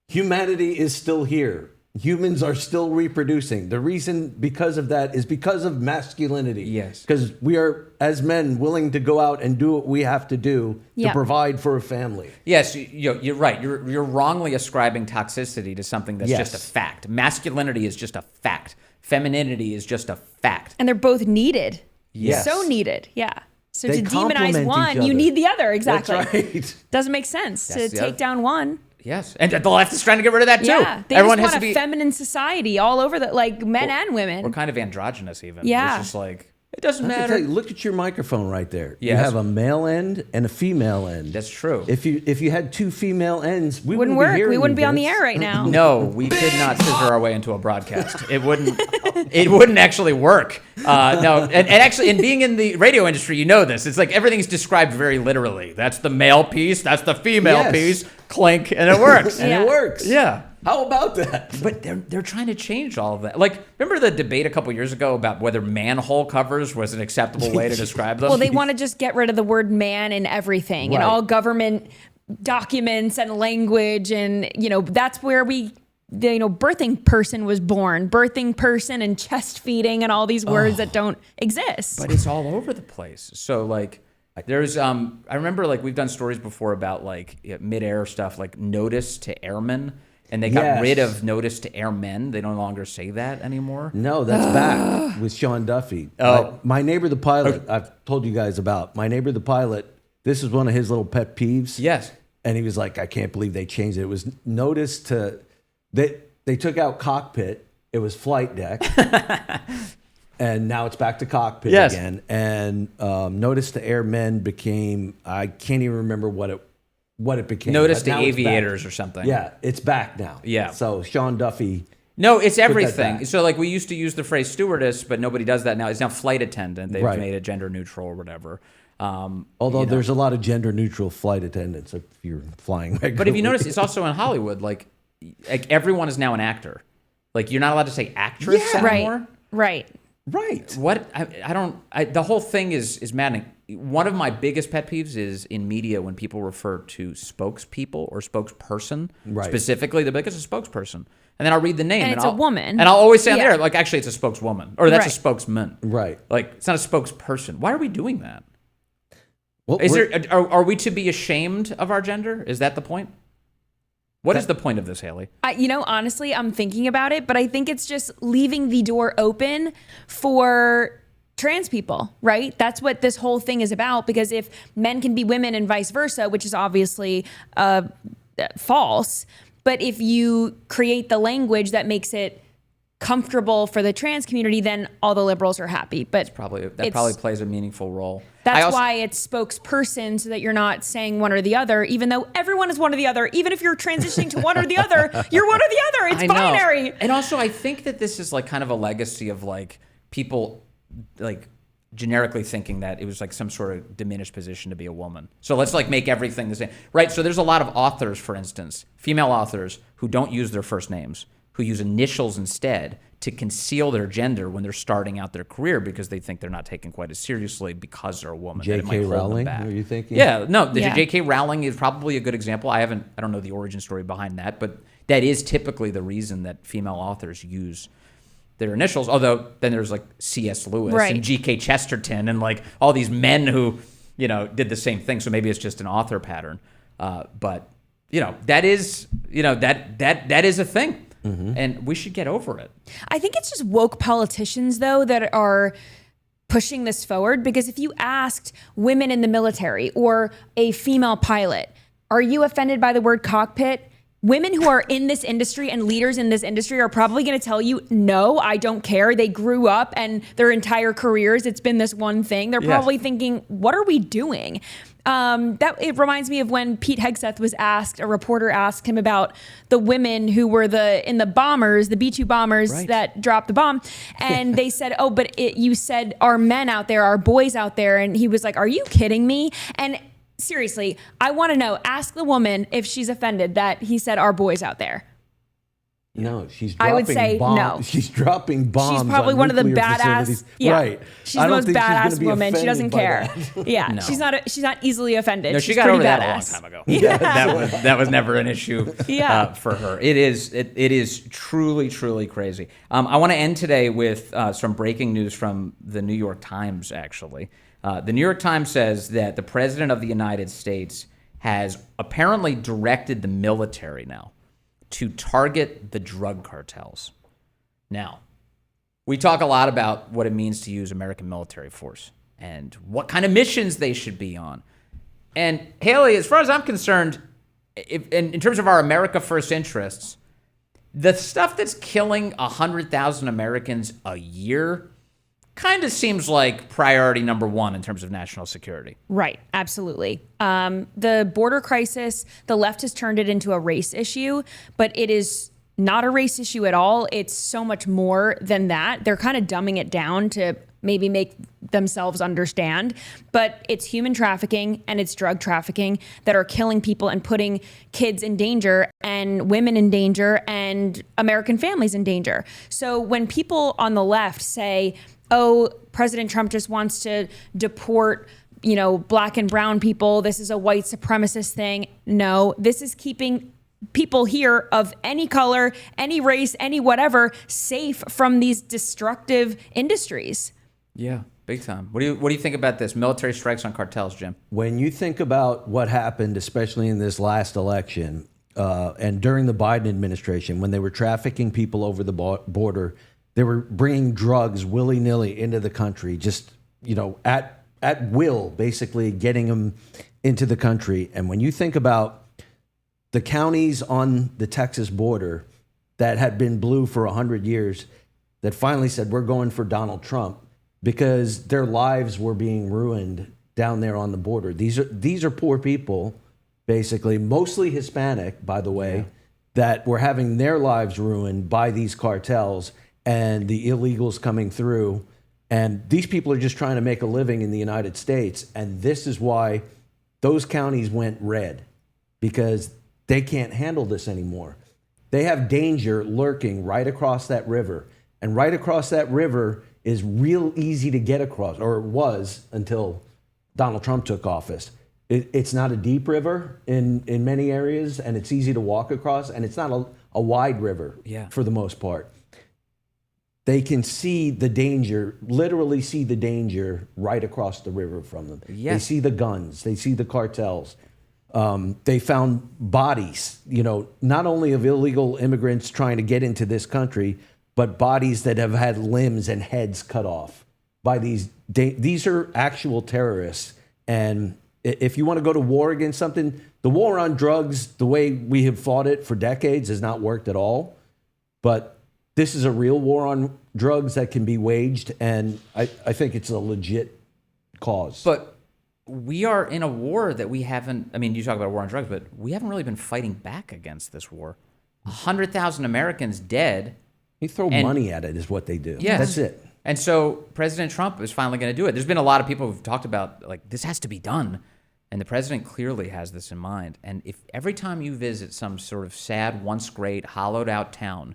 Humanity is still here. Humans are still reproducing. The reason because of that is because of masculinity. Yes. Because we are, as men, willing to go out and do what we have to do to provide for a family. Yes, you're right. You're wrongly ascribing toxicity to something that's just a fact. Masculinity is just a fact. Femininity is just a fact. And they're both needed. Yes. So needed. Yeah. So They to demonize complement one, each you other. need the other. Exactly. That's right. Doesn't make sense That's to the take other- down one. Yes, and the left is trying to get rid of that too. Yeah. They Everyone just has want to a be. feminine society all over the, like men and women. We're kind of androgynous even. Yeah. It's just like, it doesn't I have to matter. tell you, look at your microphone right there. You Yes. have a male end and a female end. That's true. If you had two female ends, we Wouldn't be work. hearing We wouldn't you, be on the Vince. air right now. No, we could not scissor our way into a broadcast. It wouldn't. It wouldn't actually work. No, and actually, in being in the radio industry, you know this. It's like everything's described very literally. That's the male piece. That's the female Yes. piece. Clink, and it works. And Yeah. it works. Yeah. How about that? But they're trying to change all of that. Like, remember the debate a couple years ago about whether manhole covers was an acceptable way to describe them? Well, they want to just get rid of the word man in everything and Right. all government documents and language. And, that's where birthing person was born. Birthing person and chest feeding and all these words that don't exist. But it's all over the place. So like there's I remember like we've done stories before about like mid-air stuff like notice to airmen, and they got Yes. rid of notice to airmen. They no longer say that anymore. No, that's back with Sean Duffy. Oh. My neighbor the pilot, I've told you guys about. My neighbor the pilot, this is one of his little pet peeves. Yes. And he was like, I can't believe they changed it. It was notice to, they took out cockpit. It was flight deck. And now it's back to cockpit Yes. again. And notice to airmen became, I can't even remember what it became. Notice but to now it's back. aviators or something. Yeah, it's back now. Yeah. So Sean Duffy. No, it's that everything. back. So like we used to use the phrase stewardess, but nobody does that now. It's now flight attendant. They've Right. made it gender neutral or whatever. Although there's a lot of gender neutral flight attendants if you're flying regularly. But if you notice, it's also in Hollywood. Like everyone is now an actor. Like you're not allowed to say actress anymore. Right. Right. What I don't. The whole thing is maddening. One of my biggest pet peeves is in media when people refer to spokespeople or spokesperson Right. specifically. They're like, it's a spokesperson, and then I'll read the name, And it's I'll, a woman. and I'll always say on Yeah. there, like, actually, it's a spokeswoman or that's a Right. spokesman. Right. Like it's not a spokesperson. Why are we doing that? Well, Is there? Are we to be ashamed of our gender? Is that the point? What is the point of this, Hayley? Honestly, I'm thinking about it, but I think it's just leaving the door open for trans people, right? That's what this whole thing is about. Because if men can be women and vice versa, which is obviously false, but if you create the language that makes it comfortable for the trans community, then all the liberals are happy. But Probably it's- probably plays a meaningful role. That's why it's spokesperson, so that you're not saying one or the other, even though everyone is one or the other. Even if you're transitioning to one or the other, you're one or the other. It's I know. binary. And also, I think that this is like kind of a legacy of like people like generically thinking that it was like some sort of diminished position to be a woman. So let's like make everything the same. Right. So there's a lot of authors, for instance, female authors who don't use their first names, who use initials instead to conceal their gender when they're starting out their career because they think they're not taken quite as seriously because they're a woman. that it might J.K. hold them Rowling, back. are you thinking? Yeah, no, Yeah. J.K. Rowling is probably a good example. I don't know the origin story behind that, but that is typically the reason that female authors use their initials. Although then there's like C.S. Lewis Right. and G.K. Chesterton and like all these men who, did the same thing. So maybe it's just an author pattern. But that is, that is a thing. And we should get over it. I think it's just woke politicians, though, that are pushing this forward. Because if you asked women in the military or a female pilot, are you offended by the word cockpit? Women who are in this industry and leaders in this industry are probably going to tell you, no, I don't care. They grew up and their entire careers, it's been this one thing. They're probably thinking, what are we doing? It reminds me of when Pete Hegseth was asked, a reporter asked him about the women who were in the bombers, the B-2 bombers that dropped the bomb. And they said, you said our men out there, our boys out there. And he was like, are you kidding me? And seriously, I want to know. Ask the woman if she's offended that he said our boys out there. No, she's dropping I would say bombs. no. She's dropping bombs. She's probably on one of the nuclear badass. facilities. Yeah. Right. She's I the don't most think she's gonna badass be woman. She doesn't offended care. by that. Yeah. No. She's not easily offended. No, she's she got pretty over that a badass. long time ago. Yeah. that was never an issue for her. It is truly, truly crazy. I want to end today with some breaking news from the New York Times, actually. The New York Times says that the President of the United States has apparently directed the military now to target the drug cartels. Now, we talk a lot about what it means to use American military force and what kind of missions they should be on. And Hayley, as far as I'm concerned, in terms of our America First interests, the stuff that's killing 100,000 Americans a year kind of seems like priority number one in terms of national security. Right, absolutely. The border crisis, the left has turned it into a race issue, but it is not a race issue at all. It's so much more than that. They're kind of dumbing it down to maybe make themselves understand, but it's human trafficking and it's drug trafficking that are killing people and putting kids in danger and women in danger and American families in danger. So when people on the left say, oh, President Trump just wants to deport, black and brown people, this is a white supremacist thing. No, this is keeping people here of any color, any race, any whatever, safe from these destructive industries. Yeah, big time. What do you think about this? Military strikes on cartels, Jim? When you think about what happened, especially in this last election and during the Biden administration, when they were trafficking people over the border, they were bringing drugs willy-nilly into the country, just, at will, basically getting them into the country. And when you think about the counties on the Texas border that had been blue for 100 years that finally said, we're going for Donald Trump because their lives were being ruined down there on the border. These are poor people, basically, mostly Hispanic, by the way, that were having their lives ruined by these cartels and the illegals coming through. And these people are just trying to make a living in the United States. And this is why those counties went red, because they can't handle this anymore. They have danger lurking right across that river. And right across that river is real easy to get across, or it was until Donald Trump took office. It's not a deep river in many areas, and it's easy to walk across, and it's not a wide river for the most part. They can see the danger, literally see the danger right across the river from them. Yes. They see the guns, they see the cartels. They found bodies, not only of illegal immigrants trying to get into this country, but bodies that have had limbs and heads cut off by these are actual terrorists. And if you want to go to war against something, the war on drugs, the way we have fought it for decades, has not worked at all. But this is a real war on drugs that can be waged, and I think it's a legit cause. But we are in a war that we haven't, you talk about a war on drugs, but we haven't really been fighting back against this war. 100,000 Americans dead. You throw money at it is what they do. Yes. That's it. And so President Trump is finally going to do it. There's been a lot of people who've talked about, this has to be done. And the president clearly has this in mind. And if every time you visit some sort of sad, once great, hollowed out town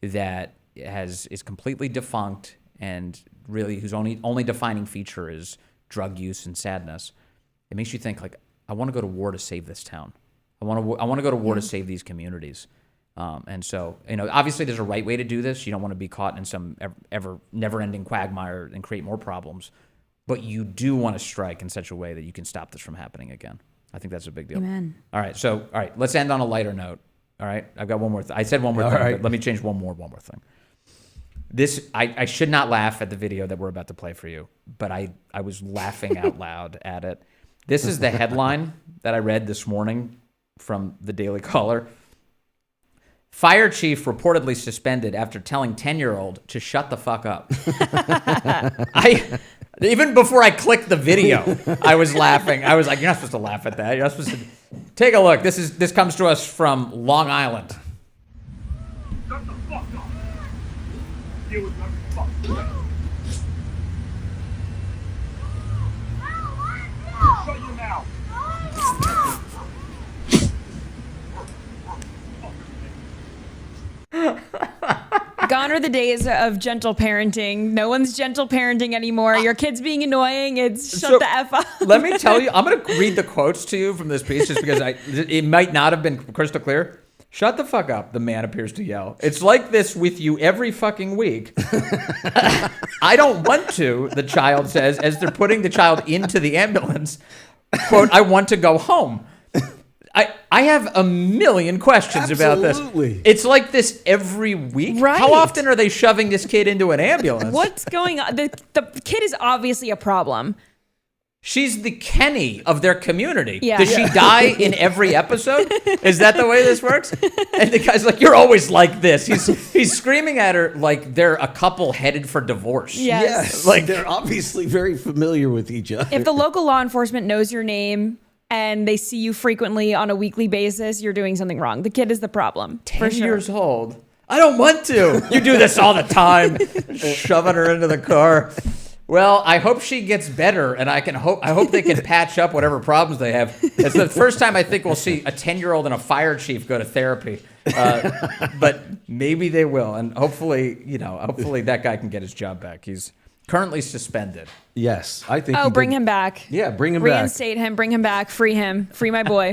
that is completely defunct and really whose only defining feature is drug use and sadness, it makes you think, I want to go to war to save this town. I want to go to war to save these communities. And so, obviously there's a right way to do this. You don't want to be caught in some ever never-ending quagmire and create more problems. But you do want to strike in such a way that you can stop this from happening again. I think that's a big deal. Amen. All right, let's end on a lighter note. All right, I've got one more I said one more thing, right. but let me change one more thing. This, I should not laugh at the video that we're about to play for you, but I was laughing out loud at it. This is the headline that I read this morning from the Daily Caller. Fire chief reportedly suspended after telling 10-year-old to shut the fuck up. Even before I clicked the video, I was laughing. I was like, you're not supposed to laugh at that. You're not supposed to. Take a look. This comes to us from Long Island. Shut the fuck up. You would fuck up. Shut your mouth. are the days of gentle parenting. No one's gentle parenting anymore. Your kid's being annoying. It's shut the F up. Let me tell you, I'm going to read the quotes to you from this piece just because it might not have been crystal clear. Shut the fuck up, the man appears to yell. It's like this with you every fucking week. I don't want to, the child says, as they're putting the child into the ambulance. Quote, I want to go home. I have a million questions about this. It's like this every week. Right. How often are they shoving this kid into an ambulance? What's going on? The kid is obviously a problem. She's the Kenny of their community. Yeah. Does she die in every episode? Is that the way this works? And the guy's like, you're always like this. He's screaming at her like they're a couple headed for divorce. Yes. Like they're obviously very familiar with each other. If the local law enforcement knows your name and they see you frequently on a weekly basis, you're doing something wrong. The kid is the problem. 10 years old. I don't want to. You do this all the time. Shoving her into the car. Well, I hope she gets better, and I hope they can patch up whatever problems they have. It's the first time I think we'll see a 10-year-old and a fire chief go to therapy. But maybe they will, and hopefully that guy can get his job back. He's currently suspended. Yes, I think. Oh, bring him back. Yeah, bring him back. Reinstate him. Bring him back. Free him. Free my boy.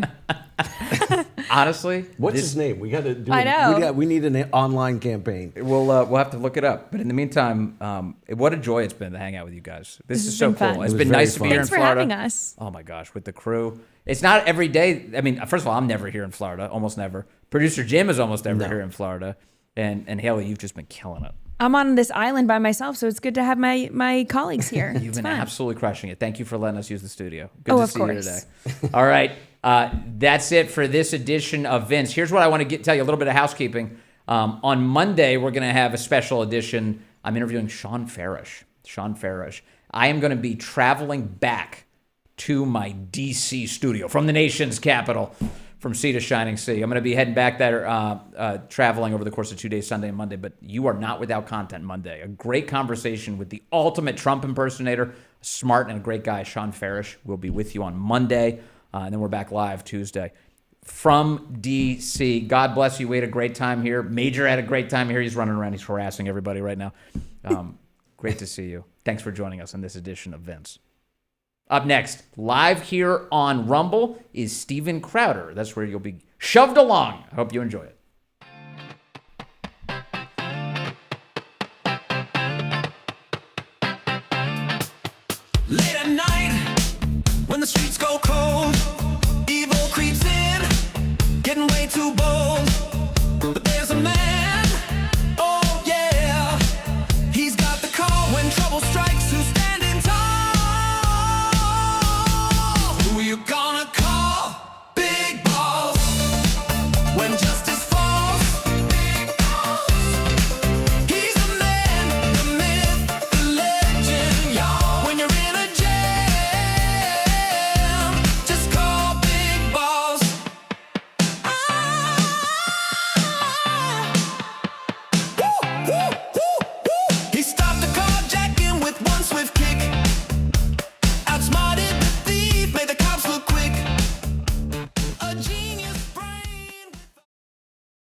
Honestly, what's his name? We got to do. I know. We need an online campaign. We'll have to look it up. But in the meantime, what a joy it's been to hang out with you guys. This is so been fun. cool. It's It was been very nice to be fun. here in Thanks for Florida. having us. Oh my gosh, with the crew. It's not every day. I mean, first of all, I'm never here in Florida. Almost never. Producer Jim is almost never here in Florida. And Hayley, you've just been killing it. I'm on this island by myself, so it's good to have my colleagues here. You've been absolutely crushing it. Thank you for letting us use the studio. Good Oh, to of see you course. today. All right. That's it for this edition of Vince. Here's what I want to tell you, a little bit of housekeeping. On Monday, we're going to have a special edition. I'm interviewing Sean Farish. I am going to be traveling back to my D.C. studio from the nation's capital, from sea to shining sea. I'm going to be heading back there, traveling over the course of 2 days, Sunday and Monday. But you are not without content Monday. A great conversation with the ultimate Trump impersonator, a smart and a great guy, Sean Farish, will be with you on Monday. And then we're back live Tuesday from D.C. God bless you. We had a great time here. Major had a great time here. He's running around. He's harassing everybody right now. Great to see you. Thanks for joining us on this edition of Vince. Up next, live here on Rumble, is Steven Crowder. That's where you'll be shoved along. I hope you enjoy it.